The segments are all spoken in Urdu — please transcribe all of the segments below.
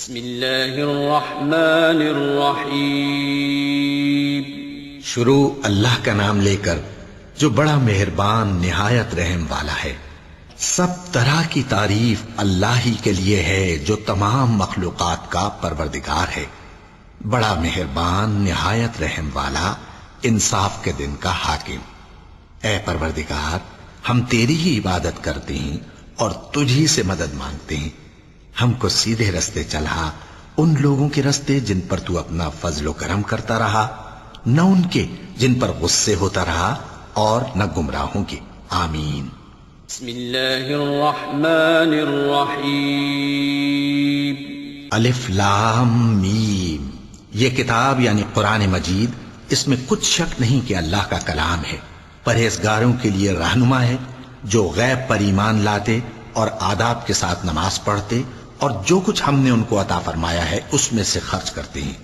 بسم اللہ الرحمن الرحیم۔ شروع اللہ کا نام لے کر جو بڑا مہربان نہایت رحم والا ہے۔ سب طرح کی تعریف اللہ ہی کے لیے ہے جو تمام مخلوقات کا پروردگار ہے، بڑا مہربان نہایت رحم والا، انصاف کے دن کا حاکم۔ اے پروردگار، ہم تیری ہی عبادت کرتے ہیں اور تجھی سے مدد مانگتے ہیں۔ ہم کو سیدھے رستے چلا، ان لوگوں کے رستے جن پر تو اپنا فضل و کرم کرتا رہا، نہ ان کے جن پر غصے ہوتا رہا، اور نہ گمراہوں کے۔ آمین۔ بسم اللہ الرحمن الرحیم۔ الف لام میم۔ یہ کتاب یعنی قرآن مجید، اس میں کچھ شک نہیں کہ اللہ کا کلام ہے، پرہیزگاروں کے لیے رہنما ہے، جو غیب پر ایمان لاتے اور آداب کے ساتھ نماز پڑھتے، اور جو کچھ ہم نے ان کو عطا فرمایا ہے اس میں سے خرچ کرتے ہیں،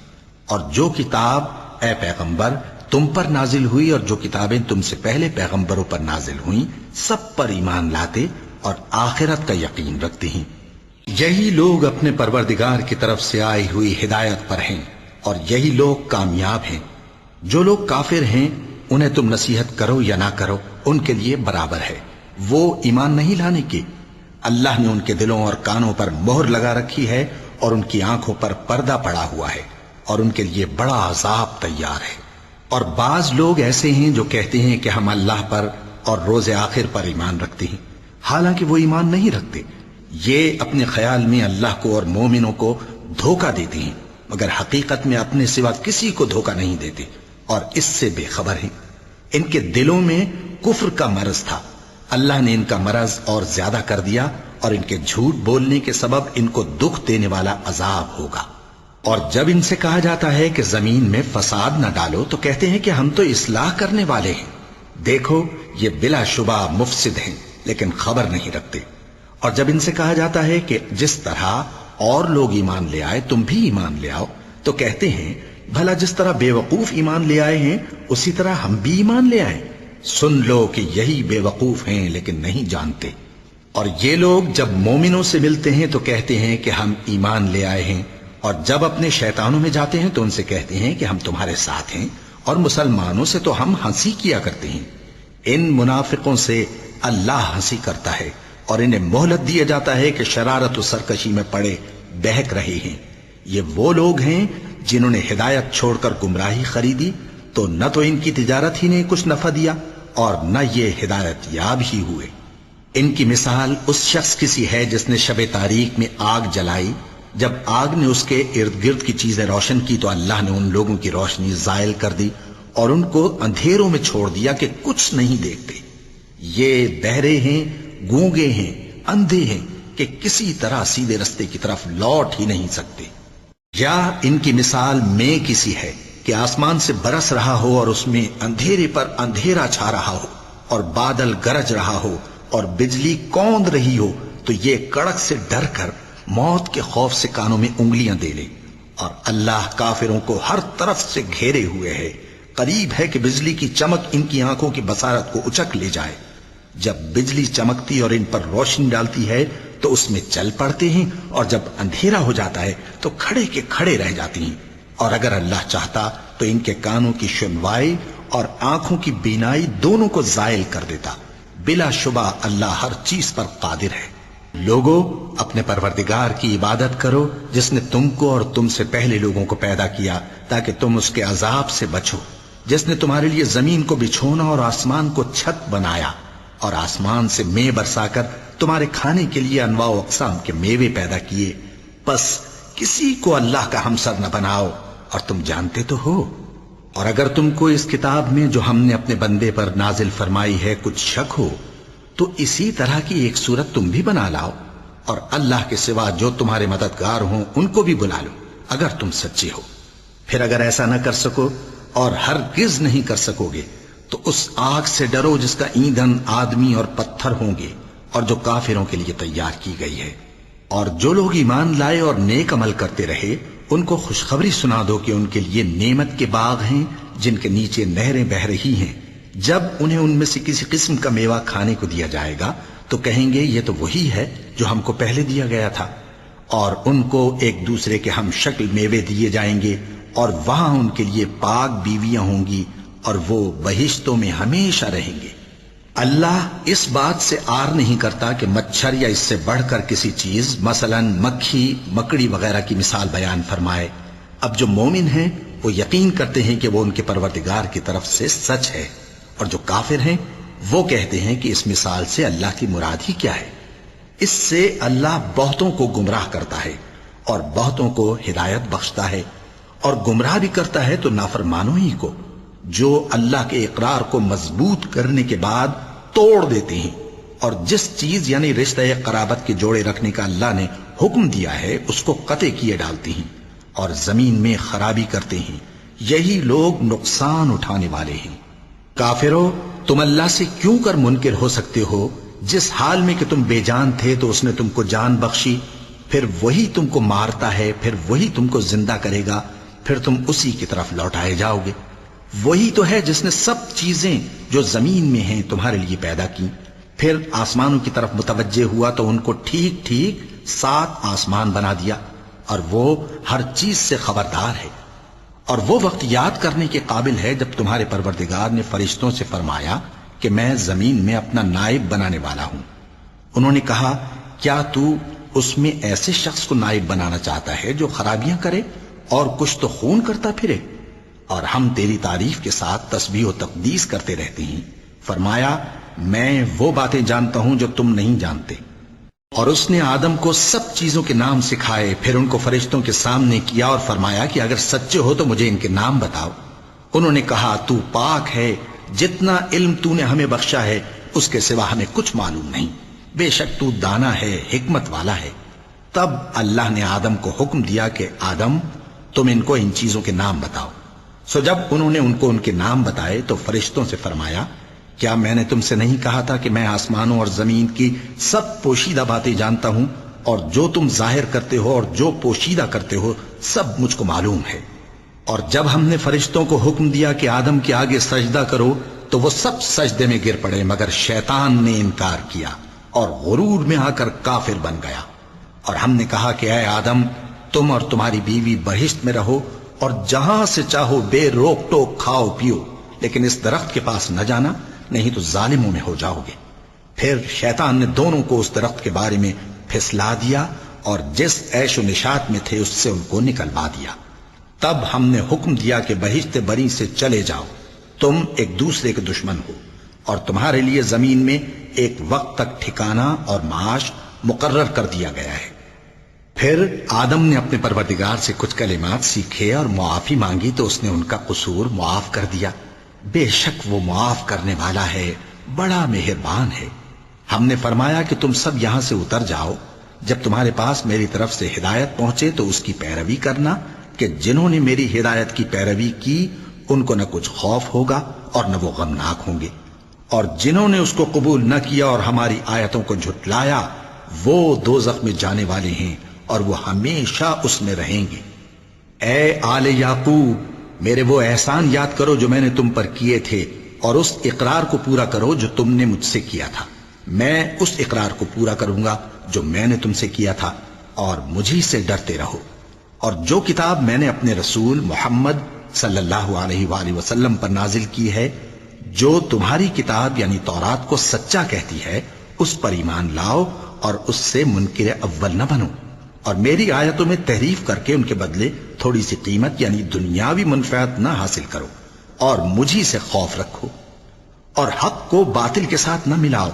اور جو کتاب اے پیغمبر تم پر نازل ہوئی اور جو کتابیں تم سے پہلے پیغمبروں پر نازل ہوئیں، سب پر ایمان لاتے اور آخرت کا یقین رکھتے ہیں۔ یہی لوگ اپنے پروردگار کی طرف سے آئی ہوئی ہدایت پر ہیں، اور یہی لوگ کامیاب ہیں۔ جو لوگ کافر ہیں انہیں تم نصیحت کرو یا نہ کرو، ان کے لیے برابر ہے، وہ ایمان نہیں لانے کے۔ اللہ نے ان کے دلوں اور کانوں پر مہر لگا رکھی ہے، اور ان کی آنکھوں پر پردہ پڑا ہوا ہے، اور ان کے لیے بڑا عذاب تیار ہے۔ اور بعض لوگ ایسے ہیں جو کہتے ہیں کہ ہم اللہ پر اور روز آخر پر ایمان رکھتے ہیں، حالانکہ وہ ایمان نہیں رکھتے۔ یہ اپنے خیال میں اللہ کو اور مومنوں کو دھوکہ دیتے ہیں، مگر حقیقت میں اپنے سوا کسی کو دھوکہ نہیں دیتے، اور اس سے بے خبر ہیں۔ ان کے دلوں میں کفر کا مرض تھا، اللہ نے ان کا مرض اور زیادہ کر دیا، اور ان کے جھوٹ بولنے کے سبب ان کو دکھ دینے والا عذاب ہوگا۔ اور جب ان سے کہا جاتا ہے کہ زمین میں فساد نہ ڈالو تو کہتے ہیں کہ ہم تو اصلاح کرنے والے ہیں۔ دیکھو یہ بلا شبہ مفسد ہیں، لیکن خبر نہیں رکھتے۔ اور جب ان سے کہا جاتا ہے کہ جس طرح اور لوگ ایمان لے آئے تم بھی ایمان لے آؤ، تو کہتے ہیں بھلا جس طرح بے وقوف ایمان لے آئے ہیں اسی طرح ہم بھی ایمان لے آئیں۔ سن لو کہ یہی بے وقوف ہیں لیکن نہیں جانتے۔ اور یہ لوگ جب مومنوں سے ملتے ہیں تو کہتے ہیں کہ ہم ایمان لے آئے ہیں، اور جب اپنے شیطانوں میں جاتے ہیں تو ان سے کہتے ہیں کہ ہم تمہارے ساتھ ہیں، اور مسلمانوں سے تو ہم ہنسی کیا کرتے ہیں۔ ان منافقوں سے اللہ ہنسی کرتا ہے، اور انہیں مہلت دیا جاتا ہے کہ شرارت و سرکشی میں پڑے بہک رہے ہیں۔ یہ وہ لوگ ہیں جنہوں نے ہدایت چھوڑ کر گمراہی خریدی، تو نہ تو ان کی تجارت ہی نے کچھ نفع دیا، اور نہ یہ ہدایت یاب ہی ہوئے۔ ان کی مثال اس شخص کی سی ہے جس نے شب تاریک میں آگ جلائی، جب آگ نے اس کے ارد گرد کی چیزیں روشن کی تو اللہ نے ان لوگوں کی روشنی زائل کر دی اور ان کو اندھیروں میں چھوڑ دیا کہ کچھ نہیں دیکھتے۔ یہ بہرے ہیں، گونگے ہیں، اندھے ہیں کہ کسی طرح سیدھے رستے کی طرف لوٹ ہی نہیں سکتے۔ یا ان کی مثال میں کسی ہے کہ آسمان سے برس رہا ہو اور اس میں اندھیرے پر اندھیرا چھا رہا ہو، اور بادل گرج رہا ہو اور بجلی کوند رہی ہو، تو یہ کڑک سے ڈر کر موت کے خوف سے کانوں میں انگلیاں دے لے۔ اور اللہ کافروں کو ہر طرف سے گھیرے ہوئے ہے، قریب ہے کہ بجلی کی چمک ان کی آنکھوں کی بصارت کو اچک لے جائے۔ جب بجلی چمکتی اور ان پر روشنی ڈالتی ہے تو اس میں چل پڑتے ہیں، اور جب اندھیرا ہو جاتا ہے تو کھڑے کے کھڑے رہ جاتی ہیں۔ اور اگر اللہ چاہتا تو ان کے کانوں کی سنوائی اور آنکھوں کی بینائی دونوں کو زائل کر دیتا۔ بلا شبہ اللہ ہر چیز پر قادر ہے۔ لوگوں، اپنے پروردگار کی عبادت کرو جس نے تم کو اور تم سے پہلے لوگوں کو پیدا کیا تاکہ تم اس کے عذاب سے بچو، جس نے تمہارے لیے زمین کو بچھونا اور آسمان کو چھت بنایا، اور آسمان سے مے برسا کر تمہارے کھانے کے لیے انواع و اقسام کے میوے پیدا کیے۔ پس کسی کو اللہ کا ہمسر نہ بناؤ، اور تم جانتے تو ہو۔ اور اگر تم کو اس کتاب میں جو ہم نے اپنے بندے پر نازل فرمائی ہے کچھ شک ہو تو اسی طرح کی ایک صورت تم بھی بنا لاؤ، اور اللہ کے سوا جو تمہارے مددگار ہوں ان کو بھی بلا لو اگر تم سچے ہو۔ پھر اگر ایسا نہ کر سکو اور ہرگز نہیں کر سکو گے تو اس آگ سے ڈرو جس کا ایندھن آدمی اور پتھر ہوں گے، اور جو کافروں کے لیے تیار کی گئی ہے۔ اور جو لوگ ایمان لائے اور نیک عمل کرتے رہے ان کو خوشخبری سنا دو کہ ان کے لیے نعمت کے باغ ہیں جن کے نیچے نہریں بہہ رہی ہیں۔ جب انہیں ان میں سے کسی قسم کا میوہ کھانے کو دیا جائے گا تو کہیں گے یہ تو وہی ہے جو ہم کو پہلے دیا گیا تھا، اور ان کو ایک دوسرے کے ہم شکل میوے دیے جائیں گے، اور وہاں ان کے لیے پاک بیویاں ہوں گی، اور وہ بہشتوں میں ہمیشہ رہیں گے۔ اللہ اس بات سے آر نہیں کرتا کہ مچھر یا اس سے بڑھ کر کسی چیز مثلا مکھی مکڑی وغیرہ کی مثال بیان فرمائے۔ اب جو مومن ہیں وہ یقین کرتے ہیں کہ وہ ان کے پروردگار کی طرف سے سچ ہے، اور جو کافر ہیں وہ کہتے ہیں کہ اس مثال سے اللہ کی مراد ہی کیا ہے۔ اس سے اللہ بہتوں کو گمراہ کرتا ہے اور بہتوں کو ہدایت بخشتا ہے، اور گمراہ بھی کرتا ہے تو نافرمانوں ہی کو، جو اللہ کے اقرار کو مضبوط کرنے کے بعد توڑ دیتے ہیں، اور جس چیز یعنی رشتہ قرابت کے جوڑے رکھنے کا اللہ نے حکم دیا ہے اس کو قطع کیے ڈالتے ہیں اور زمین میں خرابی کرتے ہیں۔ یہی لوگ نقصان اٹھانے والے ہیں۔ کافرو، تم اللہ سے کیوں کر منکر ہو سکتے ہو؟ جس حال میں کہ تم بے جان تھے تو اس نے تم کو جان بخشی، پھر وہی تم کو مارتا ہے، پھر وہی تم کو زندہ کرے گا، پھر تم اسی کی طرف لوٹائے جاؤ گے۔ وہی تو ہے جس نے سب چیزیں جو زمین میں ہیں تمہارے لیے پیدا کی، پھر آسمانوں کی طرف متوجہ ہوا تو ان کو ٹھیک ٹھیک 7 آسمان بنا دیا، اور وہ ہر چیز سے خبردار ہے۔ اور وہ وقت یاد کرنے کے قابل ہے جب تمہارے پروردگار نے فرشتوں سے فرمایا کہ میں زمین میں اپنا نائب بنانے والا ہوں۔ انہوں نے کہا، کیا تو اس میں ایسے شخص کو نائب بنانا چاہتا ہے جو خرابیاں کرے اور کچھ تو خون کرتا پھرے؟ اور ہم تیری تعریف کے ساتھ تسبیح و تقدیس کرتے رہتے ہیں۔ فرمایا، میں وہ باتیں جانتا ہوں جو تم نہیں جانتے۔ اور اس نے آدم کو سب چیزوں کے نام سکھائے، پھر ان کو فرشتوں کے سامنے کیا اور فرمایا کہ اگر سچے ہو تو مجھے ان کے نام بتاؤ۔ انہوں نے کہا، تو پاک ہے، جتنا علم تو نے ہمیں بخشا ہے اس کے سوا ہمیں کچھ معلوم نہیں، بے شک تو دانا ہے، حکمت والا ہے۔ تب اللہ نے آدم کو حکم دیا کہ آدم، تم ان کو ان چیزوں کے نام بتاؤ۔ سو جب انہوں نے ان کو ان کے نام بتائے تو فرشتوں سے فرمایا، کیا میں نے تم سے نہیں کہا تھا کہ میں آسمانوں اور زمین کی سب پوشیدہ باتیں جانتا ہوں، اور جو تم ظاہر کرتے ہو اور جو پوشیدہ کرتے ہو سب مجھ کو معلوم ہے۔ اور جب ہم نے فرشتوں کو حکم دیا کہ آدم کے آگے سجدہ کرو تو وہ سب سجدے میں گر پڑے، مگر شیطان نے انکار کیا اور غرور میں آ کر کافر بن گیا۔ اور ہم نے کہا کہ اے آدم، تم اور تمہاری بیوی بہشت میں رہو اور جہاں سے چاہو بے روک ٹوک کھاؤ پیو، لیکن اس درخت کے پاس نہ جانا، نہیں تو ظالموں میں ہو جاؤ گے۔ پھر شیطان نے دونوں کو اس درخت کے بارے میں پھسلا دیا اور جس عیش و نشاط میں تھے اس سے ان کو نکلوا دیا۔ تب ہم نے حکم دیا کہ بہشت بری سے چلے جاؤ، تم ایک دوسرے کے دشمن ہو، اور تمہارے لیے زمین میں ایک وقت تک ٹھکانہ اور معاش مقرر کر دیا گیا ہے۔ پھر آدم نے اپنے پروردگار سے کچھ کلمات سیکھے اور معافی مانگی تو اس نے ان کا قصور معاف کر دیا۔ بے شک وہ معاف کرنے والا ہے، بڑا مہربان ہے۔ ہم نے فرمایا کہ تم سب یہاں سے اتر جاؤ، جب تمہارے پاس میری طرف سے ہدایت پہنچے تو اس کی پیروی کرنا، کہ جنہوں نے میری ہدایت کی پیروی کی ان کو نہ کچھ خوف ہوگا اور نہ وہ غمناک ہوں گے، اور جنہوں نے اس کو قبول نہ کیا اور ہماری آیتوں کو جھٹلایا وہ دوزخ میں جانے والے ہیں اور وہ ہمیشہ اس میں رہیں گے۔ اے آل یعقوب، میرے وہ احسان یاد کرو جو میں نے تم پر کیے تھے، اور اس اقرار کو پورا کرو جو تم نے مجھ سے کیا تھا۔ میں اس اقرار کو پورا کروں گا جو میں نے تم سے کیا تھا، اور مجھی سے ڈرتے رہو۔ اور جو کتاب میں نے اپنے رسول محمد صلی اللہ علیہ وآلہ وسلم پر نازل کی ہے، جو تمہاری کتاب یعنی تورات کو سچا کہتی ہے، اس پر ایمان لاؤ اور اس سے منکر اول نہ بنو، اور میری آیتوں میں تحریف کر کے ان کے بدلے تھوڑی سی قیمت یعنی دنیاوی منفعت نہ حاصل کرو، اور مجھی سے خوف رکھو، اور حق کو باطل کے ساتھ نہ ملاؤ،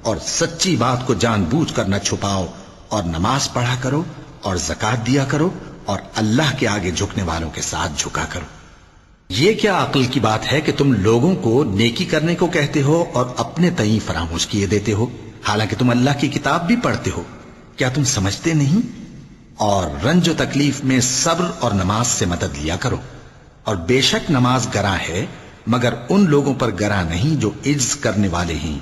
اور سچی بات کو جان بوجھ کر نہ چھپاؤ، اور نماز پڑھا کرو اور زکوٰۃ دیا کرو، اور اللہ کے آگے جھکنے والوں کے ساتھ جھکا کرو۔ یہ کیا عقل کی بات ہے کہ تم لوگوں کو نیکی کرنے کو کہتے ہو اور اپنے تئیں فراموش کیے دیتے ہو، حالانکہ تم اللہ کی کتاب بھی پڑھتے ہو؟ کیا تم سمجھتے نہیں؟ اور رنج و تکلیف میں صبر اور نماز سے مدد لیا کرو، اور بے شک نماز گراں ہے، مگر ان لوگوں پر گراں نہیں جو عجز کرنے والے ہیں،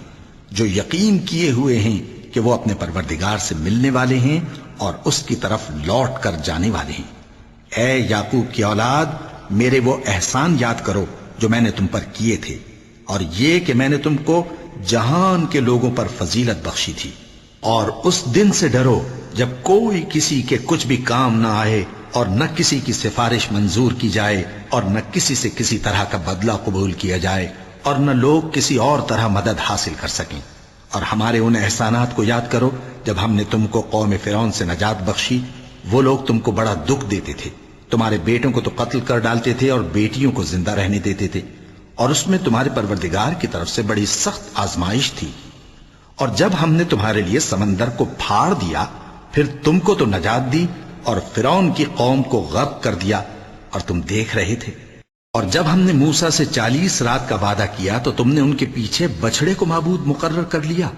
جو یقین کیے ہوئے ہیں کہ وہ اپنے پروردگار سے ملنے والے ہیں اور اس کی طرف لوٹ کر جانے والے ہیں۔ اے یعقوب کی اولاد، میرے وہ احسان یاد کرو جو میں نے تم پر کیے تھے، اور یہ کہ میں نے تم کو جہان کے لوگوں پر فضیلت بخشی تھی، اور اس دن سے ڈرو جب کوئی کسی کے کچھ بھی کام نہ آئے اور نہ کسی کی سفارش منظور کی جائے اور نہ کسی سے کسی طرح کا بدلہ قبول کیا جائے اور نہ لوگ کسی اور طرح مدد حاصل کر سکیں۔ اور ہمارے ان احسانات کو یاد کرو جب ہم نے تم کو قوم فرعون سے نجات بخشی۔ وہ لوگ تم کو بڑا دکھ دیتے تھے، تمہارے بیٹوں کو تو قتل کر ڈالتے تھے اور بیٹیوں کو زندہ رہنے دیتے تھے، اور اس میں تمہارے پروردگار کی طرف سے بڑی سخت آزمائش تھی۔ اور جب ہم نے تمہارے لیے سمندر کو پھاڑ دیا، پھر تم کو تو نجات دی اور فرعون کی قوم کو غرق کر دیا، اور تم دیکھ رہے تھے۔ اور جب ہم نے موسیٰ سے 40 رات کا وعدہ کیا تو تم نے ان کے پیچھے بچڑے کو معبود مقرر کر لیا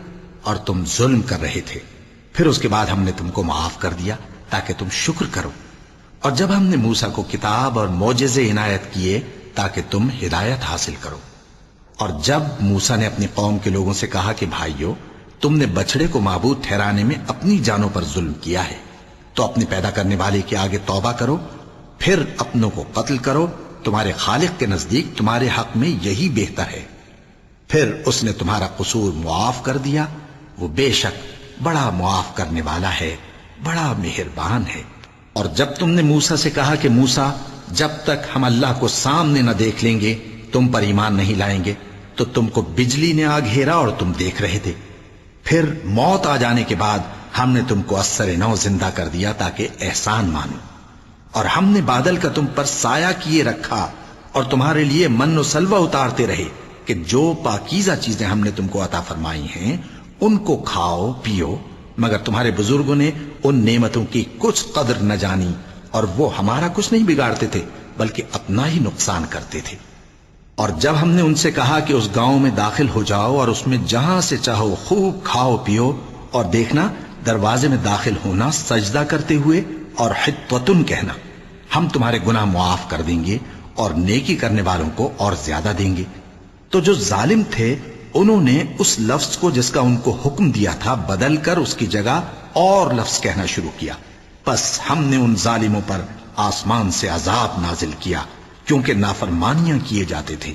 اور تم ظلم کر رہے تھے۔ پھر اس کے بعد ہم نے تم کو معاف کر دیا تاکہ تم شکر کرو۔ اور جب ہم نے موسیٰ کو کتاب اور معجزے عنایت کیے تاکہ تم ہدایت حاصل کرو۔ اور جب موسیٰ نے اپنی قوم کے لوگوں سے کہا کہ بھائیو، تم نے بچڑے کو معبود ٹھہرانے میں اپنی جانوں پر ظلم کیا ہے، تو اپنے پیدا کرنے والے کے آگے توبہ کرو، پھر اپنوں کو قتل کرو، تمہارے خالق کے نزدیک تمہارے حق میں یہی بہتر ہے۔ پھر اس نے تمہارا قصور معاف کر دیا، وہ بے شک بڑا معاف کرنے والا ہے، بڑا مہربان ہے۔ اور جب تم نے موسیٰ سے کہا کہ موسیٰ، جب تک ہم اللہ کو سامنے نہ دیکھ لیں گے تم پر ایمان نہیں لائیں گے، تو تم کو بجلی نے آ گھیرا اور تم دیکھ رہے تھے۔ پھر موت آ جانے کے بعد ہم نے تم کو اثر نو زندہ کر دیا تاکہ احسان مانو۔ اور ہم نے بادل کا تم پر سایہ کیے رکھا اور تمہارے لیے من و سلوہ اتارتے رہے کہ جو پاکیزہ چیزیں ہم نے تم کو عطا فرمائی ہیں ان کو کھاؤ پیو، مگر تمہارے بزرگوں نے ان نعمتوں کی کچھ قدر نہ جانی اور وہ ہمارا کچھ نہیں بگاڑتے تھے بلکہ اپنا ہی نقصان کرتے تھے۔ اور جب ہم نے ان سے کہا کہ اس گاؤں میں داخل ہو جاؤ اور اس میں جہاں سے چاہو خوب کھاؤ پیو، اور دیکھنا دروازے میں داخل ہونا سجدہ کرتے ہوئے اور حطوتن کہنا، ہم تمہارے گناہ معاف کر دیں گے اور نیکی کرنے والوں کو اور زیادہ دیں گے۔ تو جو ظالم تھے انہوں نے اس لفظ کو جس کا ان کو حکم دیا تھا بدل کر اس کی جگہ اور لفظ کہنا شروع کیا، پس ہم نے ان ظالموں پر آسمان سے عذاب نازل کیا کیونکہ نافرمانیاں کیے جاتے تھے۔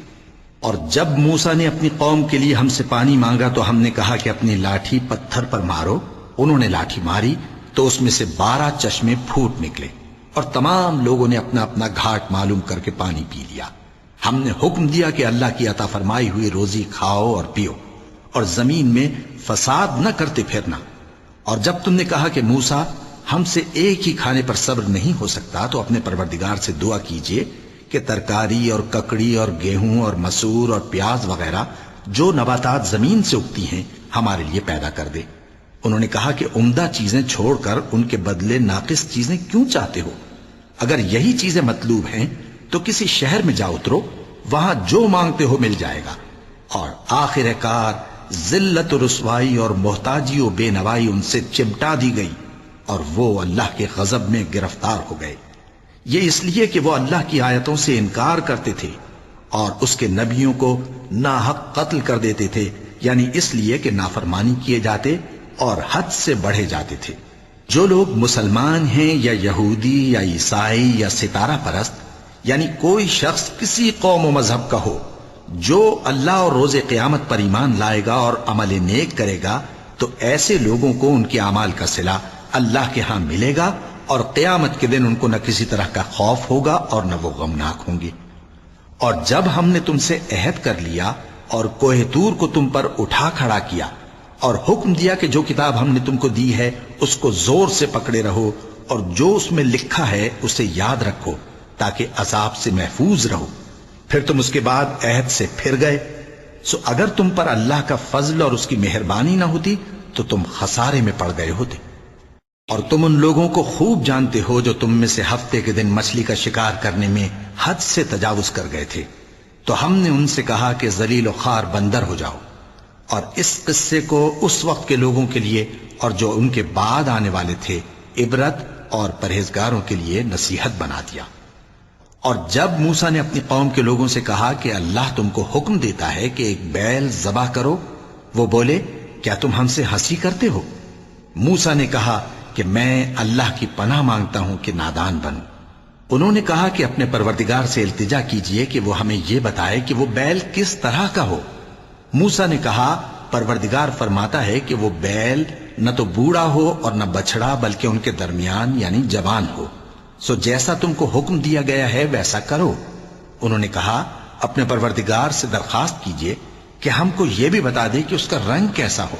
اور جب موسیٰ نے اپنی قوم کے لیے ہم سے پانی مانگا تو ہم نے کہا کہ اپنی لاٹھی پتھر پر مارو۔ انہوں نے لاٹھی ماری تو اس میں سے 12 چشمے پھوٹ نکلے اور تمام لوگوں نے اپنا اپنا گھاٹ معلوم کر کے پانی پی لیا۔ ہم نے حکم دیا کہ اللہ کی عطا فرمائی ہوئی روزی کھاؤ اور پیو اور زمین میں فساد نہ کرتے پھرنا۔ اور جب تم نے کہا کہ موسیٰ ہم سے ایک ہی کھانے پر صبر نہیں ہو سکتا تو اپنے پروردگار سے دعا کیجئے کہ ترکاری اور ککڑی اور گیہوں اور مسور اور پیاز وغیرہ جو نباتات زمین سے اگتی ہیں ہمارے لیے پیدا کر دے۔ انہوں نے کہا کہ عمدہ چیزیں چھوڑ کر ان کے بدلے ناقص چیزیں کیوں چاہتے ہو؟ اگر یہی چیزیں مطلوب ہیں تو کسی شہر میں جا اترو، وہاں جو مانگتے ہو مل جائے گا۔ اور آخر کار ذلت و رسوائی اور محتاجی و بے نوائی ان سے چمٹا دی گئی اور وہ اللہ کے غضب میں گرفتار ہو گئے۔ یہ اس لیے کہ وہ اللہ کی آیتوں سے انکار کرتے تھے اور اس کے نبیوں کو ناحق قتل کر دیتے تھے، یعنی اس لیے کہ نافرمانی کیے جاتے اور حد سے بڑھے جاتے تھے۔ جو لوگ مسلمان ہیں یا یہودی یا عیسائی یا ستارہ پرست، یعنی کوئی شخص کسی قوم و مذہب کا ہو، جو اللہ اور روز قیامت پر ایمان لائے گا اور عمل نیک کرے گا تو ایسے لوگوں کو ان کے اعمال کا صلہ اللہ کے ہاں ملے گا اور قیامت کے دن ان کو نہ کسی طرح کا خوف ہوگا اور نہ وہ غمناک ہوں گے۔ اور جب ہم نے تم سے عہد کر لیا اور کوہ طور کو تم پر اٹھا کھڑا کیا اور حکم دیا کہ جو کتاب ہم نے تم کو دی ہے اس کو زور سے پکڑے رہو اور جو اس میں لکھا ہے اسے یاد رکھو تاکہ عذاب سے محفوظ رہو، پھر تم اس کے بعد عہد سے پھر گئے، سو اگر تم پر اللہ کا فضل اور اس کی مہربانی نہ ہوتی تو تم خسارے میں پڑ گئے ہوتے۔ اور تم ان لوگوں کو خوب جانتے ہو جو تم میں سے ہفتے کے دن مچھلی کا شکار کرنے میں حد سے تجاوز کر گئے تھے، تو ہم نے ان سے کہا کہ ذلیل و خوار بندر ہو جاؤ، اور اس قصے کو اس وقت کے لوگوں کے لیے اور جو ان کے بعد آنے والے تھے عبرت اور پرہیزگاروں کے لیے نصیحت بنا دیا۔ اور جب موسیٰ نے اپنی قوم کے لوگوں سے کہا کہ اللہ تم کو حکم دیتا ہے کہ ایک بیل ذبح کرو، وہ بولے کیا تم ہم سے ہنسی کرتے ہو؟ موسیٰ نے کہا کہ میں اللہ کی پناہ مانگتا ہوں کہ نادان بنوں۔ انہوں نے کہا کہ اپنے پروردگار سے التجا کیجئے کہ وہ ہمیں یہ بتائے کہ وہ بیل کس طرح کا ہو۔ موسیٰ نے کہا پروردگار فرماتا ہے کہ وہ بیل نہ تو بوڑھا ہو اور نہ بچڑا بلکہ ان کے درمیان یعنی جوان ہو، سو جیسا تم کو حکم دیا گیا ہے ویسا کرو۔ انہوں نے کہا اپنے پروردگار سے درخواست کیجئے کہ ہم کو یہ بھی بتا دے کہ اس کا رنگ کیسا ہو۔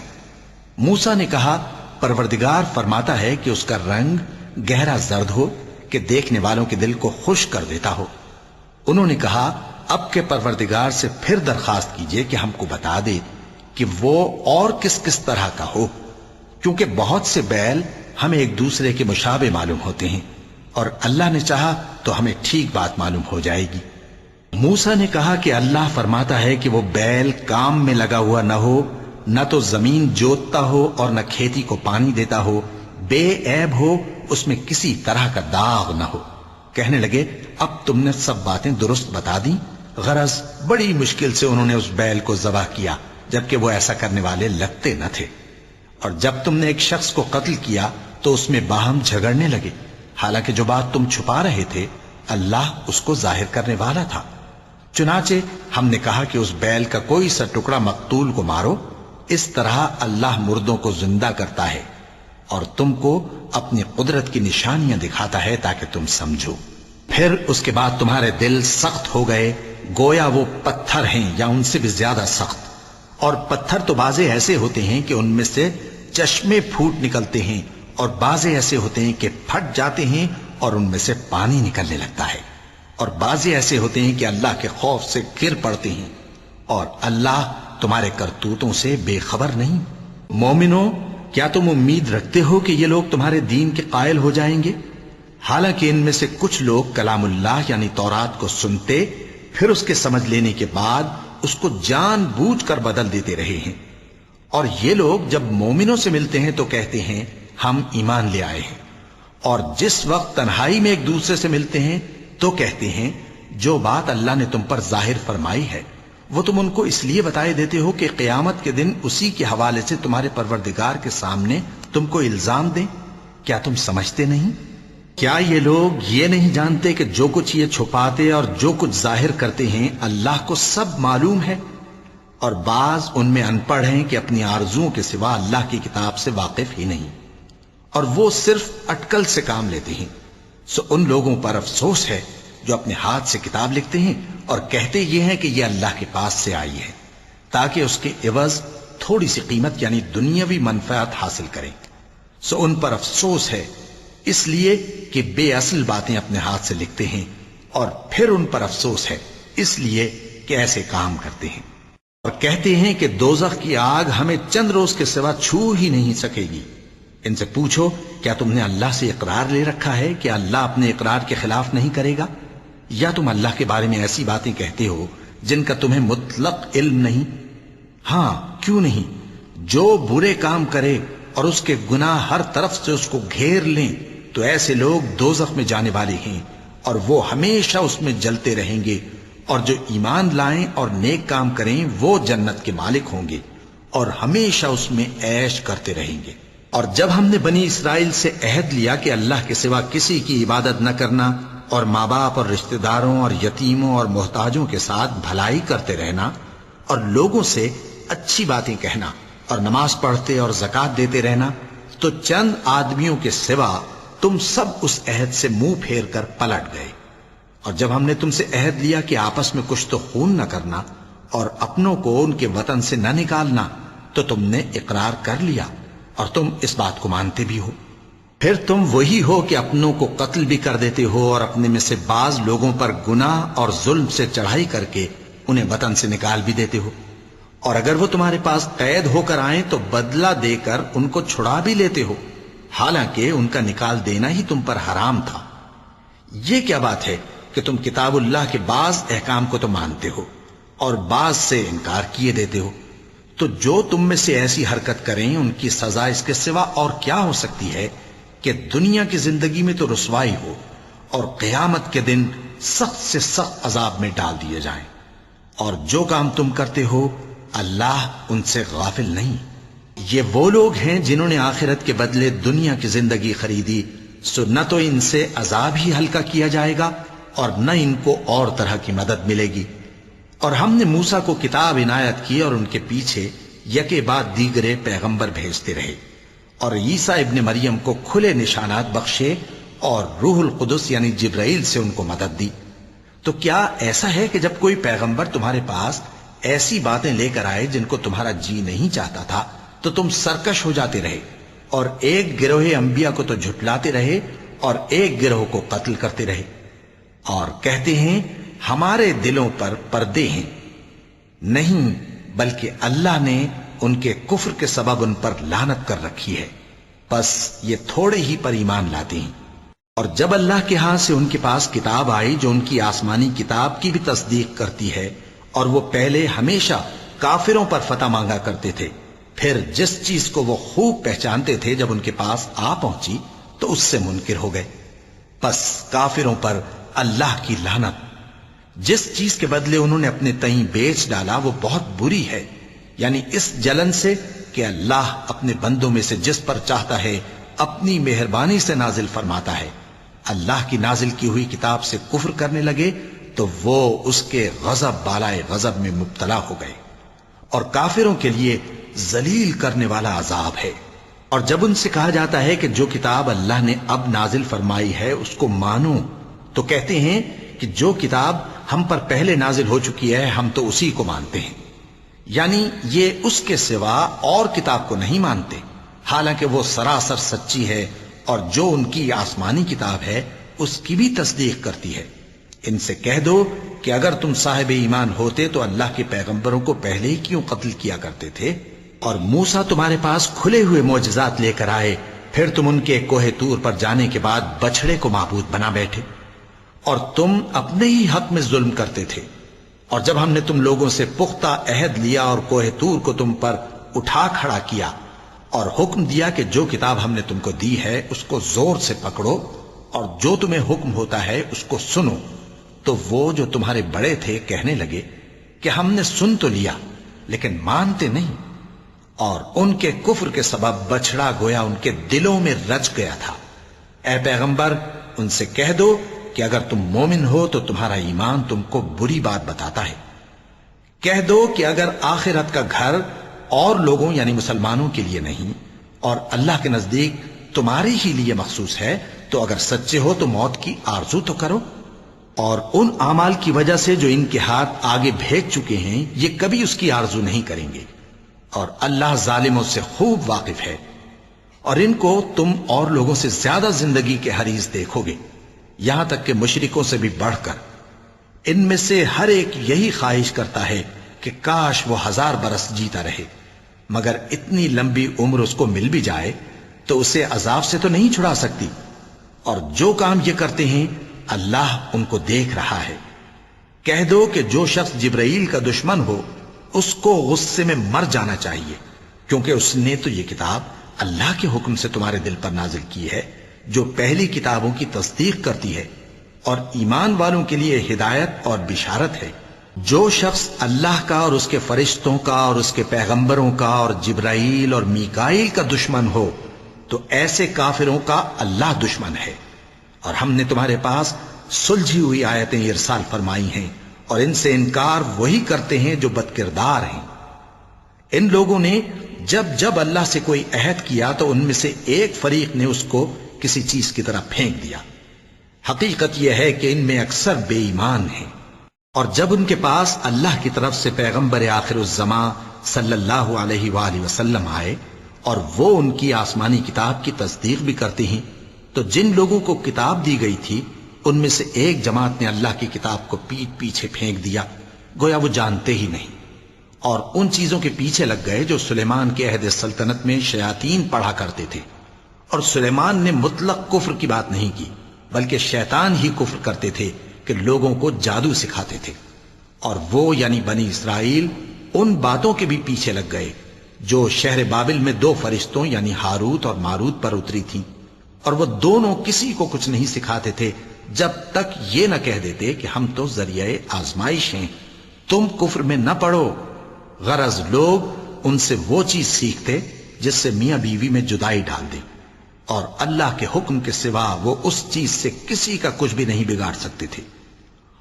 موسیٰ نے کہا پروردگار فرماتا ہے کہ اس کا رنگ گہرا زرد ہو کہ دیکھنے والوں کے دل کو خوش کر دیتا ہو۔ انہوں نے کہا اب کے پروردگار سے پھر درخواست کیجئے کہ ہم کو بتا دے کہ وہ اور کس کس طرح کا ہو، کیونکہ بہت سے بیل ہمیں ایک دوسرے کے مشابہ معلوم ہوتے ہیں، اور اللہ نے چاہا تو ہمیں ٹھیک بات معلوم ہو جائے گی۔ موسیٰ نے کہا کہ اللہ فرماتا ہے کہ وہ بیل کام میں لگا ہوا نہ ہو، نہ تو زمین جوتتا ہو اور نہ کھیتی کو پانی دیتا ہو، بے عیب ہو، اس میں کسی طرح کا داغ نہ ہو۔ کہنے لگے اب تم نے سب باتیں درست بتا دیں۔ غرض بڑی مشکل سے انہوں نے اس بیل کو ذبح کیا، جبکہ وہ ایسا کرنے والے لگتے نہ تھے۔ اور جب تم نے ایک شخص کو قتل کیا تو اس میں باہم جھگڑنے لگے، حالانکہ جو بات تم چھپا رہے تھے اللہ اس کو ظاہر کرنے والا تھا۔ چنانچہ ہم نے کہا کہ اس بیل کا کوئی سا ٹکڑا مقتول کو مارو، اس طرح اللہ مردوں کو زندہ کرتا ہے اور تم کو اپنی قدرت کی نشانیاں دکھاتا ہے تاکہ تم سمجھو۔ پھر اس کے بعد تمہارے دل سخت ہو گئے گویا وہ پتھر ہیں یا ان سے بھی زیادہ سخت، اور پتھر تو بعضے ایسے ہوتے ہیں کہ ان میں سے چشمے پھوٹ نکلتے ہیں، اور بعضے ایسے ہوتے ہیں کہ پھٹ جاتے ہیں اور ان میں سے پانی نکلنے لگتا ہے، اور بعضے ایسے ہوتے ہیں کہ اللہ کے خوف سے گر پڑتے ہیں، اور اللہ تمہارے کرتوتوں سے بے خبر نہیں۔ مومنو، کیا تم امید رکھتے ہو کہ یہ لوگ تمہارے دین کے قائل ہو جائیں گے؟ حالانکہ ان میں سے کچھ لوگ کلام اللہ یعنی تورات کو سنتے پھر اس کے سمجھ لینے کے بعد اس کو جان بوجھ کر بدل دیتے رہے ہیں، اور یہ لوگ جب مومنوں سے ملتے ہیں تو کہتے ہیں ہم ایمان لے آئے ہیں، اور جس وقت تنہائی میں ایک دوسرے سے ملتے ہیں تو کہتے ہیں جو بات اللہ نے تم پر ظاہر فرمائی ہے وہ تم ان کو اس لیے بتائے دیتے ہو کہ قیامت کے دن اسی کے حوالے سے تمہارے پروردگار کے سامنے تم کو الزام دیں۔ کیا تم سمجھتے نہیں؟ کیا یہ لوگ یہ نہیں جانتے کہ جو کچھ یہ چھپاتے اور جو کچھ ظاہر کرتے ہیں اللہ کو سب معلوم ہے؟ اور بعض ان میں ان پڑھ ہیں کہ اپنی آرزوؤں کے سوا اللہ کی کتاب سے واقف ہی نہیں، اور وہ صرف اٹکل سے کام لیتے ہیں۔ سو ان لوگوں پر افسوس ہے جو اپنے ہاتھ سے کتاب لکھتے ہیں اور کہتے یہ ہیں کہ یہ اللہ کے پاس سے آئی ہے تاکہ اس کے عوض تھوڑی سی قیمت یعنی دنیاوی منفعت حاصل کریں۔ سو ان پر افسوس ہے اس لیے کہ بے اصل باتیں اپنے ہاتھ سے لکھتے ہیں، اور پھر ان پر افسوس ہے اس لیے کہ ایسے کام کرتے ہیں، اور کہتے ہیں کہ دوزخ کی آگ ہمیں چند روز کے سوا چھو ہی نہیں سکے گی۔ ان سے پوچھو کیا تم نے اللہ سے اقرار لے رکھا ہے کہ اللہ اپنے اقرار کے خلاف نہیں کرے گا، یا تم اللہ کے بارے میں ایسی باتیں کہتے ہو جن کا تمہیں مطلق علم نہیں؟ ہاں کیوں نہیں، جو برے کام کرے اور اس کے گناہ ہر طرف سے اس کو گھیر لیں تو ایسے لوگ دوزخ میں جانے والے ہیں اور وہ ہمیشہ اس میں جلتے رہیں گے، اور جو ایمان لائیں اور نیک کام کریں وہ جنت کے مالک ہوں گے اور ہمیشہ اس میں عیش کرتے رہیں گے۔ اور جب ہم نے بنی اسرائیل سے عہد لیا کہ اللہ کے سوا کسی کی عبادت نہ کرنا اور ماں باپ اور رشتہ داروں اور یتیموں اور محتاجوں کے ساتھ بھلائی کرتے رہنا اور لوگوں سے اچھی باتیں کہنا اور نماز پڑھتے اور زکوٰۃ دیتے رہنا، تو چند آدمیوں کے سوا تم سب اس عہد سے منہ پھیر کر پلٹ گئے۔ اور جب ہم نے تم سے عہد لیا کہ آپس میں کچھ تو خون نہ کرنا اور اپنوں کو ان کے وطن سے نہ نکالنا، تو تم نے اقرار کر لیا اور تم اس بات کو مانتے بھی ہو۔ پھر تم وہی ہو کہ اپنوں کو قتل بھی کر دیتے ہو اور اپنے میں سے بعض لوگوں پر گناہ اور ظلم سے چڑھائی کر کے انہیں وطن سے نکال بھی دیتے ہو، اور اگر وہ تمہارے پاس قید ہو کر آئیں تو بدلہ دے کر ان کو چھڑا بھی لیتے ہو، حالانکہ ان کا نکال دینا ہی تم پر حرام تھا۔ یہ کیا بات ہے کہ تم کتاب اللہ کے بعض احکام کو تو مانتے ہو اور بعض سے انکار کیے دیتے ہو؟ تو جو تم میں سے ایسی حرکت کریں ان کی سزا اس کے سوا اور کیا ہو سکتی ہے کہ دنیا کی زندگی میں تو رسوائی ہو اور قیامت کے دن سخت سے سخت عذاب میں ڈال دیے جائیں۔ اور جو کام تم کرتے ہو اللہ ان سے غافل نہیں۔ یہ وہ لوگ ہیں جنہوں نے آخرت کے بدلے دنیا کی زندگی خریدی، سو نہ تو ان سے عذاب ہی ہلکا کیا جائے گا اور نہ ان کو اور طرح کی مدد ملے گی۔ اور ہم نے موسیٰ کو کتاب عنایت کی اور ان کے پیچھے یکے بعد دیگرے پیغمبر بھیجتے رہے، اور عیسیٰ ابن مریم کو کھلے نشانات بخشے اور روح القدس یعنی جبرائیل سے ان کو مدد دی۔ تو کیا ایسا ہے کہ جب کوئی پیغمبر تمہارے پاس ایسی باتیں لے کر آئے جن کو تمہارا جی نہیں چاہتا تھا تو تم سرکش ہو جاتے رہے، اور ایک گروہ انبیاء کو تو جھٹلاتے رہے اور ایک گروہ کو قتل کرتے رہے، اور کہتے ہیں ہمارے دلوں پر پردے ہیں؟ نہیں، بلکہ اللہ نے ان کے کفر کے سبب ان پر لعنت کر رکھی ہے، بس یہ تھوڑے ہی پر ایمان لاتے ہیں۔ اور جب اللہ کے ہاں سے ان کے پاس کتاب آئی جو ان کی آسمانی کتاب کی بھی تصدیق کرتی ہے، اور وہ پہلے ہمیشہ کافروں پر فتح مانگا کرتے تھے، پھر جس چیز کو وہ خوب پہچانتے تھے جب ان کے پاس آ پہنچی تو اس سے منکر ہو گئے، بس کافروں پر اللہ کی لعنت۔ جس چیز کے بدلے انہوں نے اپنے تئیں بیچ ڈالا وہ بہت بری ہے، یعنی اس جلن سے کہ اللہ اپنے بندوں میں سے جس پر چاہتا ہے اپنی مہربانی سے نازل فرماتا ہے۔ اللہ کی نازل کی ہوئی کتاب سے کفر کرنے لگے تو وہ اس کے غضب بالائے غضب میں مبتلا ہو گئے، اور کافروں کے لیے ذلیل کرنے والا عذاب ہے۔ اور جب ان سے کہا جاتا ہے کہ جو کتاب اللہ نے اب نازل فرمائی ہے اس کو مانو، تو کہتے ہیں کہ جو کتاب ہم پر پہلے نازل ہو چکی ہے ہم تو اسی کو مانتے ہیں، یعنی یہ اس کے سوا اور کتاب کو نہیں مانتے، حالانکہ وہ سراسر سچی ہے، اور جو ان کی آسمانی کتاب ہے اس کی بھی تصدیق کرتی ہے۔ ان سے کہہ دو کہ اگر تم صاحب ایمان ہوتے تو اللہ کے پیغمبروں کو پہلے ہی کیوں قتل کیا کرتے تھے؟ اور موسیٰ تمہارے پاس کھلے ہوئے معجزات لے کر آئے، پھر تم ان کے کوہ طور پر جانے کے بعد بچڑے کو معبود بنا بیٹھے، اور تم اپنے ہی حق میں ظلم کرتے تھے۔ اور جب ہم نے تم لوگوں سے پختہ عہد لیا اور کوہ طور کو تم پر اٹھا کھڑا کیا اور حکم دیا کہ جو کتاب ہم نے تم کو دی ہے اس کو زور سے پکڑو اور جو تمہیں حکم ہوتا ہے اس کو سنو، تو وہ جو تمہارے بڑے تھے کہنے لگے کہ ہم نے سن تو لیا لیکن مانتے نہیں، اور ان کے کفر کے سبب بچڑا گویا ان کے دلوں میں رچ گیا تھا۔ اے پیغمبر ان سے کہہ دو کہ اگر تم مومن ہو تو تمہارا ایمان تم کو بری بات بتاتا ہے۔ کہہ دو کہ اگر آخرت کا گھر اور لوگوں یعنی مسلمانوں کے لیے نہیں اور اللہ کے نزدیک تمہارے ہی لیے مخصوص ہے تو اگر سچے ہو تو موت کی آرزو تو کرو، اور ان اعمال کی وجہ سے جو ان کے ہاتھ آگے بھیج چکے ہیں یہ کبھی اس کی آرزو نہیں کریں گے، اور اللہ ظالموں سے خوب واقف ہے۔ اور ان کو تم اور لوگوں سے زیادہ زندگی کے حریص دیکھو گے، یہاں تک کہ مشرکوں سے بھی بڑھ کر۔ ان میں سے ہر ایک یہی خواہش کرتا ہے کہ کاش وہ 1000 برس جیتا رہے، مگر اتنی لمبی عمر اس کو مل بھی جائے تو اسے عذاب سے تو نہیں چھڑا سکتی، اور جو کام یہ کرتے ہیں اللہ ان کو دیکھ رہا ہے۔ کہہ دو کہ جو شخص جبرائیل کا دشمن ہو اس کو غصے میں مر جانا چاہیے، کیونکہ اس نے تو یہ کتاب اللہ کے حکم سے تمہارے دل پر نازل کی ہے جو پہلی کتابوں کی تصدیق کرتی ہے، اور ایمان والوں کے لیے ہدایت اور بشارت ہے۔ جو شخص اللہ کا اور اس کے فرشتوں کا اور اس کے پیغمبروں کا اور جبرائیل اور میکائیل کا دشمن ہو تو ایسے کافروں کا اللہ دشمن ہے۔ اور ہم نے تمہارے پاس سلجھی ہوئی آیتیں ارسال فرمائی ہیں، اور ان سے انکار وہی کرتے ہیں جو بدکردار ہیں۔ ان لوگوں نے جب اللہ سے کوئی عہد کیا تو ان میں سے ایک فریق نے اس کو کسی چیز کی طرح پھینک دیا۔ حقیقت یہ ہے کہ ان میں اکثر بے ایمان ہیں۔ اور جب ان کے پاس اللہ کی طرف سے پیغمبر آخر الزماں صلی اللہ علیہ وآلہ وسلم آئے اور وہ ان کی آسمانی کتاب کی تصدیق بھی کرتے ہیں، تو جن لوگوں کو کتاب دی گئی تھی ان میں سے ایک جماعت نے اللہ کی کتاب کو پیٹ پیچھے پھینک دیا، گویا وہ جانتے ہی نہیں، اور ان چیزوں کے پیچھے لگ گئے جو سلیمان کے عہد سلطنت میں شیاطین پڑھا کرتے تھے۔ اور سلیمان نے مطلق کفر کی بات نہیں کی، بلکہ شیطان ہی کفر کرتے تھے کہ لوگوں کو جادو سکھاتے تھے، اور وہ یعنی بنی اسرائیل ان باتوں کے بھی پیچھے لگ گئے جو شہر بابل میں 2 فرشتوں یعنی ہاروت اور ماروت پر اتری تھیں، اور وہ دونوں کسی کو کچھ نہیں سکھاتے تھے جب تک یہ نہ کہہ دیتے کہ ہم تو ذریعہ آزمائش ہیں، تم کفر میں نہ پڑو۔ غرض لوگ ان سے وہ چیز سیکھتے جس سے میاں بیوی میں جدائی ڈال دے، اور اللہ کے حکم کے سوا وہ اس چیز سے کسی کا کچھ بھی نہیں بگاڑ سکتے تھے،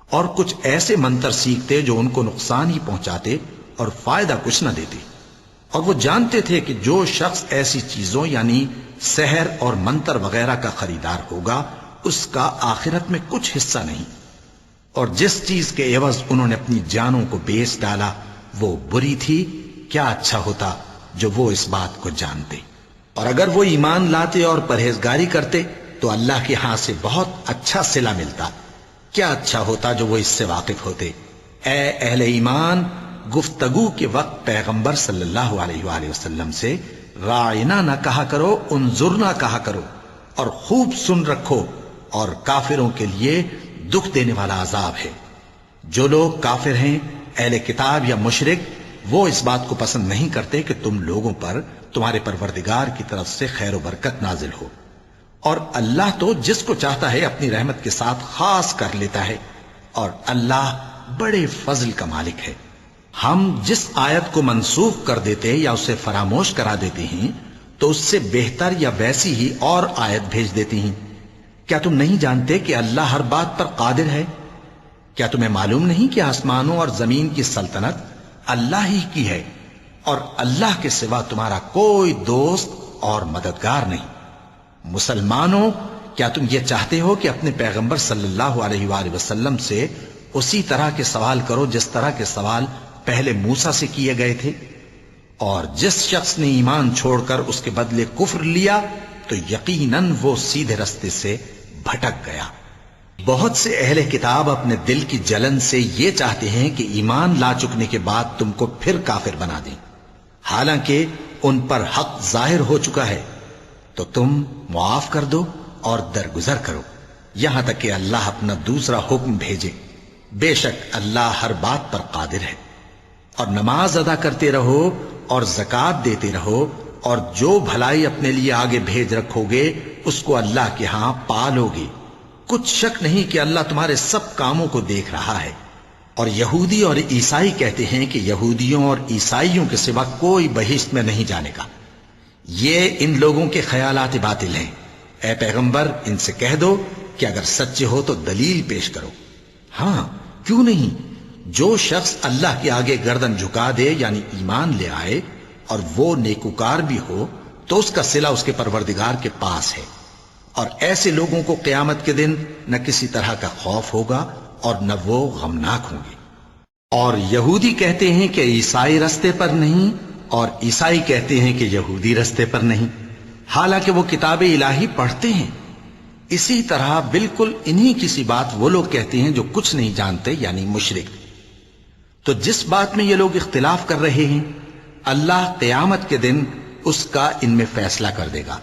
اور کچھ ایسے منتر سیکھتے جو ان کو نقصان ہی پہنچاتے اور فائدہ کچھ نہ دیتے۔ اور وہ جانتے تھے کہ جو شخص ایسی چیزوں یعنی سحر اور منتر وغیرہ کا خریدار ہوگا اس کا آخرت میں کچھ حصہ نہیں، اور جس چیز کے عوض انہوں نے اپنی جانوں کو بیچ ڈالا وہ بری تھی۔ کیا اچھا ہوتا جو وہ اس بات کو جانتے، اور اگر وہ ایمان لاتے اور پرہیزگاری کرتے تو اللہ کے ہاں سے بہت اچھا صلہ ملتا۔ کیا اچھا ہوتا جو وہ اس سے واقف ہوتے۔ اے اہل ایمان، گفتگو کے وقت پیغمبر صلی اللہ علیہ وآلہ وسلم سے راعنا نہ کہا کرو، انظرنا کہا کرو، اور خوب سن رکھو، اور کافروں کے لیے دکھ دینے والا عذاب ہے۔ جو لوگ کافر ہیں، اہل کتاب یا مشرک، وہ اس بات کو پسند نہیں کرتے کہ تم لوگوں پر تمہارے پروردگار کی طرف سے خیر و برکت نازل ہو، اور اللہ تو جس کو چاہتا ہے اپنی رحمت کے ساتھ خاص کر لیتا ہے، اور اللہ بڑے فضل کا مالک ہے۔ ہم جس آیت کو منسوخ کر دیتے یا اسے فراموش کرا دیتے ہیں تو اس سے بہتر یا ویسی ہی اور آیت بھیج دیتی ہیں۔ کیا تم نہیں جانتے کہ اللہ ہر بات پر قادر ہے؟ کیا تمہیں معلوم نہیں کہ آسمانوں اور زمین کی سلطنت اللہ ہی کی ہے، اور اللہ کے سوا تمہارا کوئی دوست اور مددگار نہیں؟ مسلمانوں، کیا تم یہ چاہتے ہو کہ اپنے پیغمبر صلی اللہ علیہ وآلہ وسلم سے اسی طرح کے سوال کرو جس طرح کے سوال پہلے موسیٰ سے کیے گئے تھے؟ اور جس شخص نے ایمان چھوڑ کر اس کے بدلے کفر لیا تو یقیناً وہ سیدھے رستے سے بھٹک گیا۔ بہت سے اہل کتاب اپنے دل کی جلن سے یہ چاہتے ہیں کہ ایمان لا چکنے کے بعد تم کو پھر کافر بنا دیں، حالانکہ ان پر حق ظاہر ہو چکا ہے۔ تو تم معاف کر دو اور درگزر کرو یہاں تک کہ اللہ اپنا دوسرا حکم بھیجے۔ بے شک اللہ ہر بات پر قادر ہے۔ اور نماز ادا کرتے رہو اور زکوٰۃ دیتے رہو، اور جو بھلائی اپنے لیے آگے بھیج رکھو گے اس کو اللہ کے ہاں پالو گے۔ کچھ شک نہیں کہ اللہ تمہارے سب کاموں کو دیکھ رہا ہے۔ اور یہودی اور عیسائی کہتے ہیں کہ یہودیوں اور عیسائیوں کے سوا کوئی بہشت میں نہیں جانے گا۔ یہ ان لوگوں کے خیالات باطل ہیں۔ اے پیغمبر، ان سے کہہ دو کہ اگر سچے ہو تو دلیل پیش کرو۔ ہاں، کیوں نہیں؟ جو شخص اللہ کے آگے گردن جھکا دے یعنی ایمان لے آئے اور وہ نیکوکار بھی ہو تو اس کا صلہ اس کے پروردگار کے پاس ہے، اور ایسے لوگوں کو قیامت کے دن نہ کسی طرح کا خوف ہوگا اور نہ وہ غمناک ہوں گے۔ اور یہودی کہتے ہیں کہ عیسائی رستے پر نہیں، اور عیسائی کہتے ہیں کہ یہودی رستے پر نہیں، حالانکہ وہ کتاب الہی پڑھتے ہیں۔ اسی طرح بالکل انہی کسی بات وہ لوگ کہتے ہیں جو کچھ نہیں جانتے یعنی مشرک۔ تو جس بات میں یہ لوگ اختلاف کر رہے ہیں اللہ قیامت کے دن اس کا ان میں فیصلہ کر دے گا۔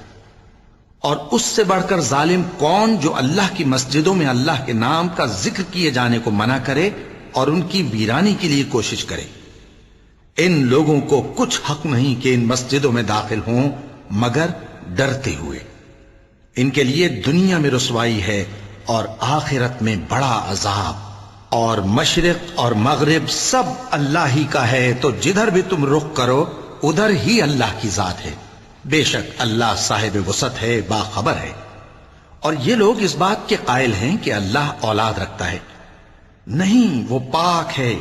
اور اس سے بڑھ کر ظالم کون جو اللہ کی مسجدوں میں اللہ کے نام کا ذکر کیے جانے کو منع کرے اور ان کی ویرانی کے لیے کوشش کرے۔ ان لوگوں کو کچھ حق نہیں کہ ان مسجدوں میں داخل ہوں مگر ڈرتے ہوئے۔ ان کے لیے دنیا میں رسوائی ہے اور آخرت میں بڑا عذاب۔ اور مشرق اور مغرب سب اللہ ہی کا ہے، تو جدھر بھی تم رخ کرو ادھر ہی اللہ کی ذات ہے۔ بے شک اللہ صاحب وسعت ہے، باخبر ہے۔ اور یہ لوگ اس بات کے قائل ہیں کہ اللہ اولاد رکھتا ہے۔ نہیں، وہ پاک ہے،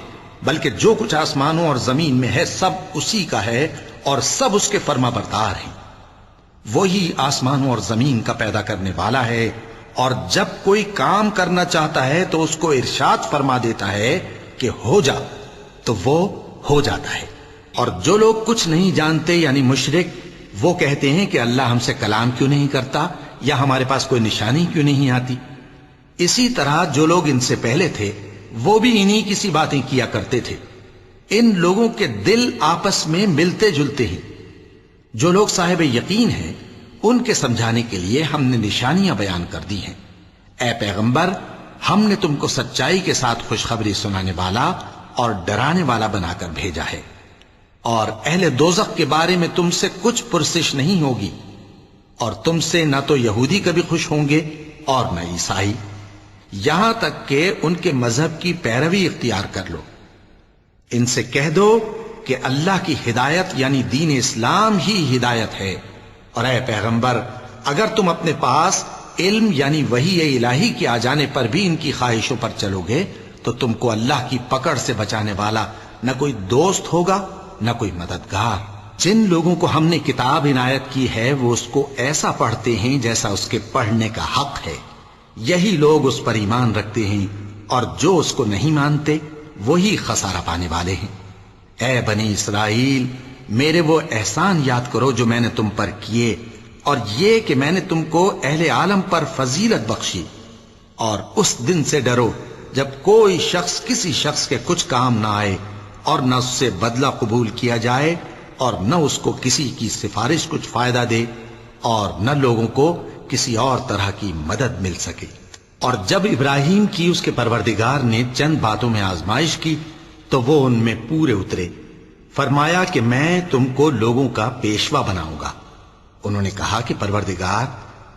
بلکہ جو کچھ آسمانوں اور زمین میں ہے سب اسی کا ہے، اور سب اس کے فرما بردار ہیں۔ وہی آسمانوں اور زمین کا پیدا کرنے والا ہے، اور جب کوئی کام کرنا چاہتا ہے تو اس کو ارشاد فرما دیتا ہے کہ ہو جا، تو وہ ہو جاتا ہے۔ اور جو لوگ کچھ نہیں جانتے یعنی مشرک، وہ کہتے ہیں کہ اللہ ہم سے کلام کیوں نہیں کرتا، یا ہمارے پاس کوئی نشانی کیوں نہیں آتی۔ اسی طرح جو لوگ ان سے پہلے تھے وہ بھی انہی کسی باتیں کیا کرتے تھے۔ ان لوگوں کے دل آپس میں ملتے جلتے ہیں۔ جو لوگ صاحب یقین ہیں ان کے سمجھانے کے لیے ہم نے نشانیاں بیان کر دی ہیں۔ اے پیغمبر، ہم نے تم کو سچائی کے ساتھ خوشخبری سنانے والا اور ڈرانے والا بنا کر بھیجا ہے، اور اہل دوزخ کے بارے میں تم سے کچھ پرسش نہیں ہوگی، اور تم سے نہ تو یہودی کبھی خوش ہوں گے اور نہ عیسائی، یہاں تک کہ ان کے مذہب کی پیروی اختیار کر لو۔ ان سے کہہ دو کہ اللہ کی ہدایت یعنی دین اسلام ہی ہدایت ہے، اور اے پیغمبر اگر تم اپنے پاس علم یعنی وحی الہی کے آ جانے پر بھی ان کی خواہشوں پر چلو گے تو تم کو اللہ کی پکڑ سے بچانے والا نہ کوئی دوست ہوگا نہ کوئی مددگار۔ جن لوگوں کو ہم نے کتاب عنایت کی ہے وہ اس کو ایسا پڑھتے ہیں جیسا اس کے پڑھنے کا حق ہے، یہی لوگ اس پر ایمان رکھتے ہیں، اور جو اس کو نہیں مانتے وہی خسارہ پانے والے ہیں۔ اے بنی اسرائیل، میرے وہ احسان یاد کرو جو میں نے تم پر کیے، اور یہ کہ میں نے تم کو اہل عالم پر فضیلت بخشی، اور اس دن سے ڈرو جب کوئی شخص کسی شخص کے کچھ کام نہ آئے، اور نہ اس سے بدلہ قبول کیا جائے، اور نہ اس کو کسی کی سفارش کچھ فائدہ دے، اور نہ لوگوں کو کسی اور طرح کی مدد مل سکے۔ اور جب ابراہیم کی اس کے پروردگار نے چند باتوں میں آزمائش کی تو وہ ان میں پورے اترے۔ فرمایا کہ میں تم کو لوگوں کا پیشوا بناؤں گا۔ انہوں نے کہا کہ پروردگار،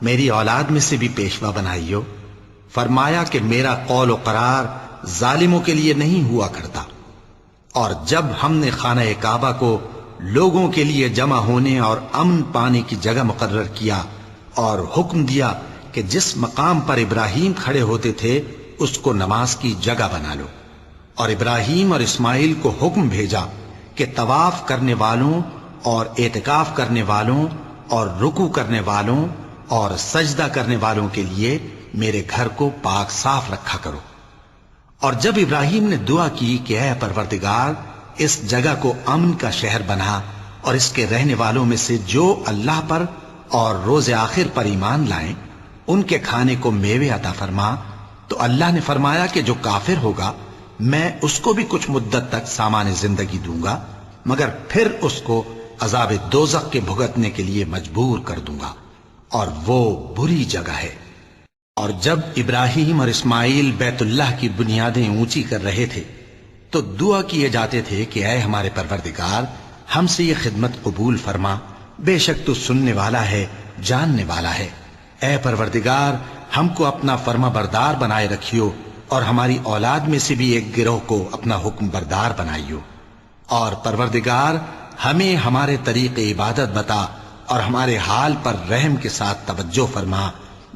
میری اولاد میں سے بھی پیشوا بنائیو۔ فرمایا کہ میرا قول و قرار ظالموں کے لیے نہیں ہوا کرتا۔ اور جب ہم نے خانہ کعبہ کو لوگوں کے لیے جمع ہونے اور امن پانے کی جگہ مقرر کیا اور حکم دیا کہ جس مقام پر ابراہیم کھڑے ہوتے تھے اس کو نماز کی جگہ بنا لو، اور ابراہیم اور اسماعیل کو حکم بھیجا کہ طواف کرنے والوں اور اعتکاف کرنے والوں اور رکوع کرنے والوں اور سجدہ کرنے والوں کے لیے میرے گھر کو پاک صاف رکھا کرو۔ اور جب ابراہیم نے دعا کی کہ اے پروردگار، اس جگہ کو امن کا شہر بنا، اور اس کے رہنے والوں میں سے جو اللہ پر اور روز آخر پر ایمان لائیں ان کے کھانے کو میوے عطا فرما، تو اللہ نے فرمایا کہ جو کافر ہوگا میں اس کو بھی کچھ مدت تک سامان زندگی دوں گا، مگر پھر اس کو عذاب دوزخ کے بھگتنے کے لیے مجبور کر دوں گا، اور وہ بری جگہ ہے۔ اور جب ابراہیم اور اسماعیل بیت اللہ کی بنیادیں اونچی کر رہے تھے تو دعا کیے جاتے تھے کہ اے ہمارے پروردگار، ہم سے یہ خدمت قبول فرما، بے شک تو سننے والا ہے، جاننے والا ہے۔ اے پروردگار، ہم کو اپنا فرما بردار بنائے رکھیو، اور ہماری اولاد میں سے بھی ایک گروہ کو اپنا حکم بردار بنائیو، اور پروردگار ہمیں ہمارے طریق عبادت بتا، اور ہمارے حال پر رحم کے ساتھ توجہ فرما،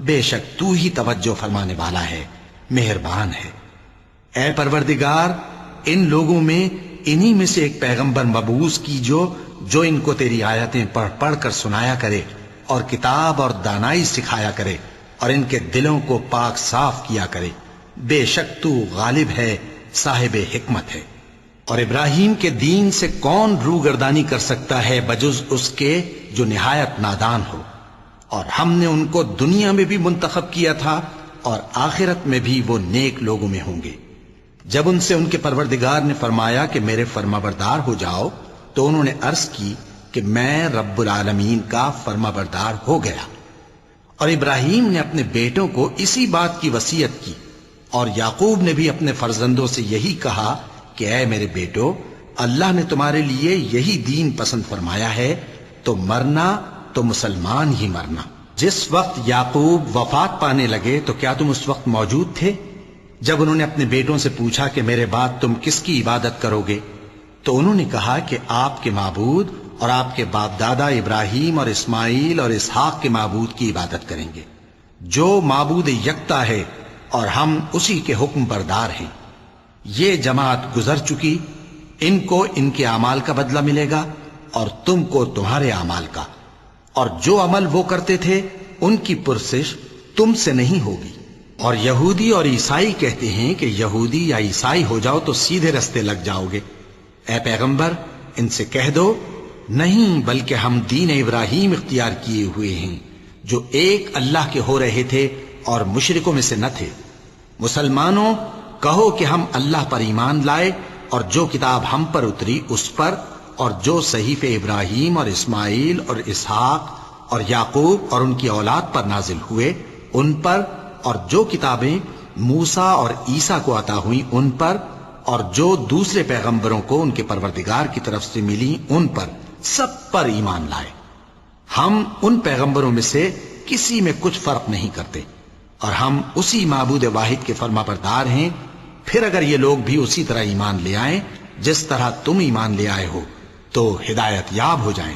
بے شک تو ہی توجہ فرمانے والا ہے، مہربان ہے۔ اے پروردگار، ان لوگوں میں انہی میں سے ایک پیغمبر مبعوث کی جو ان کو تیری آیتیں پڑھ پڑھ کر سنایا کرے، اور کتاب اور دانائی سکھایا کرے، اور ان کے دلوں کو پاک صاف کیا کرے، بے شک تو غالب ہے، صاحب حکمت ہے۔ اور ابراہیم کے دین سے کون روگردانی کر سکتا ہے بجز اس کے جو نہایت نادان ہو؟ اور ہم نے ان کو دنیا میں بھی منتخب کیا تھا، اور آخرت میں بھی وہ نیک لوگوں میں ہوں گے۔ جب ان سے ان کے پروردگار نے فرمایا کہ میرے فرما بردار ہو جاؤ، تو انہوں نے عرض کی کہ میں رب العالمین کا فرما بردار ہو گیا۔ اور ابراہیم نے اپنے بیٹوں کو اسی بات کی وصیت کی، اور یعقوب نے بھی اپنے فرزندوں سے یہی کہا کہ اے میرے بیٹو، اللہ نے تمہارے لیے یہی دین پسند فرمایا ہے، تو مرنا تو مسلمان ہی مرنا۔ جس وقت یعقوب وفات پانے لگے تو کیا تم اس وقت موجود تھے جب انہوں نے اپنے بیٹوں سے پوچھا کہ میرے بعد تم کس کی عبادت کرو گے؟ تو انہوں نے کہا کہ آپ کے معبود اور آپ کے باپ دادا ابراہیم اور اسماعیل اور اسحاق کے معبود کی عبادت کریں گے، جو معبود یکتا ہے، اور ہم اسی کے حکم بردار ہیں۔ یہ جماعت گزر چکی، ان کو ان کے اعمال کا بدلہ ملے گا، اور تم کو تمہارے اعمال کا، اور جو عمل وہ کرتے تھے ان کی پرسش تم سے نہیں ہوگی۔ اور یہودی اور عیسائی کہتے ہیں کہ یہودی یا عیسائی ہو جاؤ تو سیدھے رستے لگ جاؤ گے۔ اے پیغمبر، ان سے کہہ دو نہیں، بلکہ ہم دین ابراہیم اختیار کیے ہوئے ہیں، جو ایک اللہ کے ہو رہے تھے اور مشرکوں میں سے نہ تھے۔ مسلمانوں، کہو کہ ہم اللہ پر ایمان لائے، اور جو کتاب ہم پر اتری اس پر، اور جو صحیفے ابراہیم اور اسماعیل اور اسحاق اور یعقوب اور ان کی اولاد پر نازل ہوئے ان پر، اور جو کتابیں موسیٰ اور عیسیٰ کو عطا ہوئیں ان پر، اور جو دوسرے پیغمبروں کو ان کے پروردگار کی طرف سے ملی ان پر، سب پر ایمان لائے۔ ہم ان پیغمبروں میں سے کسی میں کچھ فرق نہیں کرتے، اور ہم اسی معبود واحد کے فرما بردار ہیں۔ پھر اگر یہ لوگ بھی اسی طرح ایمان لے آئیں جس طرح تم ایمان لے آئے ہو تو ہدایت یاب ہو جائیں،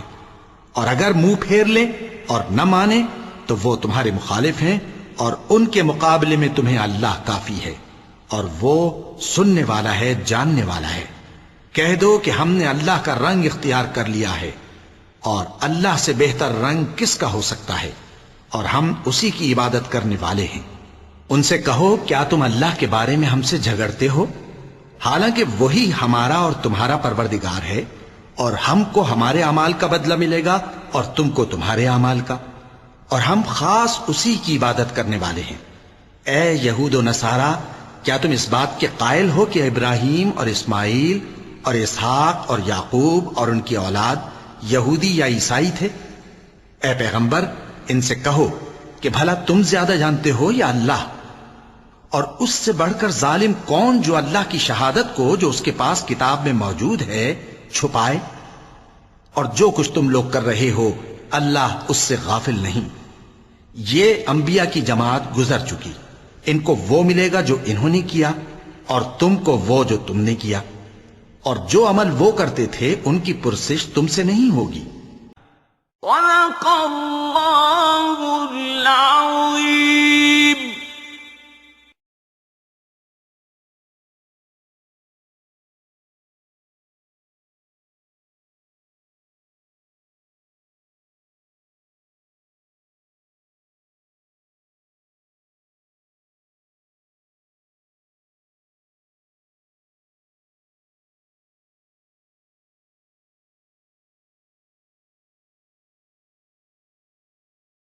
اور اگر منہ پھیر لیں اور نہ مانیں تو وہ تمہارے مخالف ہیں، اور ان کے مقابلے میں تمہیں اللہ کافی ہے، اور وہ سننے والا ہے، جاننے والا ہے۔ کہہ دو کہ ہم نے اللہ کا رنگ اختیار کر لیا ہے، اور اللہ سے بہتر رنگ کس کا ہو سکتا ہے، اور ہم اسی کی عبادت کرنے والے ہیں۔ ان سے کہو کیا تم اللہ کے بارے میں ہم سے جھگڑتے ہو، حالانکہ وہی ہمارا اور تمہارا پروردگار ہے، اور ہم کو ہمارے اعمال کا بدلہ ملے گا اور تم کو تمہارے اعمال کا، اور ہم خاص اسی کی عبادت کرنے والے ہیں۔ اے یہود و نصارا، کیا تم اس بات کے قائل ہو کہ ابراہیم اور اسماعیل اور اسحاق اور یعقوب اور ان کی اولاد یہودی یا عیسائی تھے؟ اے پیغمبر، ان سے کہو کہ بھلا تم زیادہ جانتے ہو یا اللہ؟ اور اس سے بڑھ کر ظالم کون جو اللہ کی شہادت کو جو اس کے پاس کتاب میں موجود ہے چھپائے؟ اور جو کچھ تم لوگ کر رہے ہو اللہ اس سے غافل نہیں۔ یہ انبیاء کی جماعت گزر چکی، ان کو وہ ملے گا جو انہوں نے کیا، اور تم کو وہ جو تم نے کیا، اور جو عمل وہ کرتے تھے ان کی پرسش تم سے نہیں ہوگی۔ صدق اللہ العظیم۔